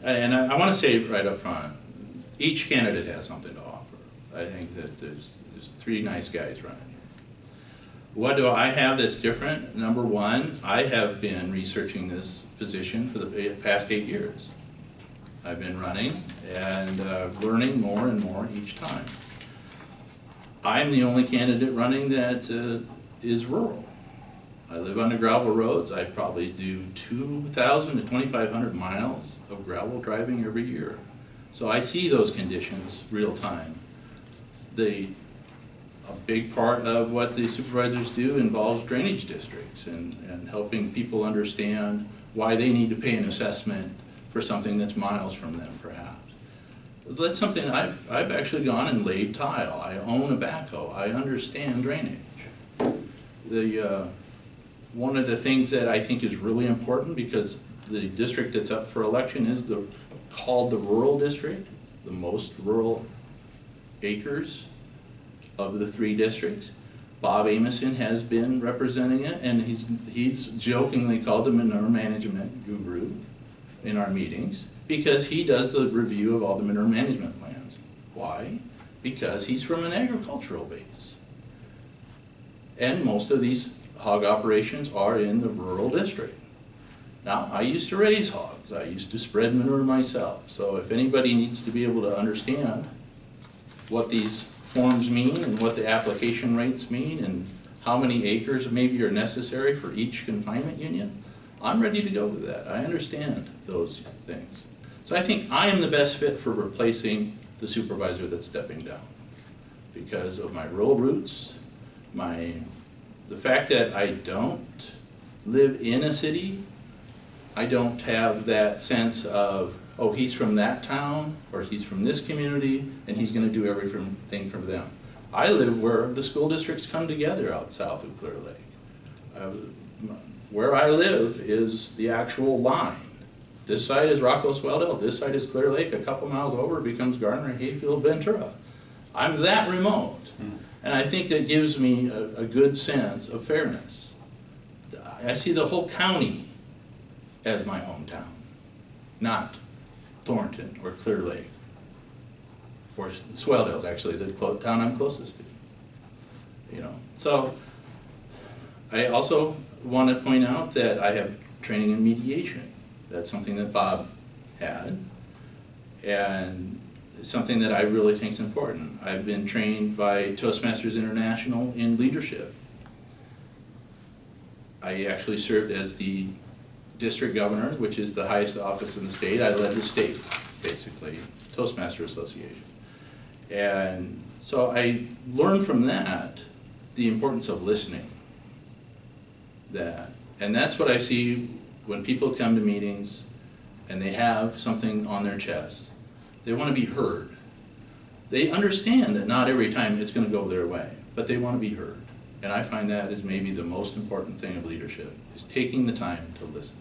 And I want to say right up front, each candidate has something to offer. I think that there's three nice guys running here. What do I have that's different? Number one, I have been researching this position for the past 8 years. I've been running and learning more and more each time. I'm the only candidate running that is rural. I live on the gravel roads. I probably do 2,000 to 2,500 miles of gravel driving every year. So I see those conditions real time. A big part of what the supervisors do involves drainage districts and helping people understand why they need to pay an assessment for something that's miles from them, perhaps. That's something I've actually gone and laid tile. I own a backhoe. I understand drainage. One of the things that I think is really important, because the district that's up for election is called the rural district. It's the most rural acres of the 3 districts. Bob Amison has been representing it, and he's jokingly called the manure management guru in our meetings, because he does the review of all the manure management plans. Why? Because he's from an agricultural base. And most of these hog operations are in the rural district. Now, I used to raise hogs. I used to spread manure myself. So if anybody needs to be able to understand what these forms mean and what the application rates mean and how many acres maybe are necessary for each confinement union, I'm ready to go with that. I understand those things. So I think I am the best fit for replacing the supervisor that's stepping down because of my rural roots, the fact that I don't live in a city. I don't have that sense of, oh, he's from that town or he's from this community and he's going to do everything for them. I live where the school districts come together out south of Clear Lake. Where I live is the actual line. This side is Rocco-Swelldale, this side is Clear Lake, a couple miles over it becomes Gardner, Hayfield, Ventura. I'm that remote. And I think that gives me a good sense of fairness. I see the whole county as my hometown, not Thornton or Clear Lake, or Swelldale's actually the town I'm closest to. You know, so I also want to point out that I have training in mediation. That's something that Bob had, and something that I really think is important. I've been trained by Toastmasters International in leadership. I actually served as the district governor, which is the highest office in the state. I led the state, basically, Toastmaster Association. And so I learned from that the importance of listening. And that's what I see when people come to meetings and they have something on their chest. They want to be heard. They understand that not every time it's going to go their way, but they want to be heard. And I find that is maybe the most important thing of leadership, is taking the time to listen.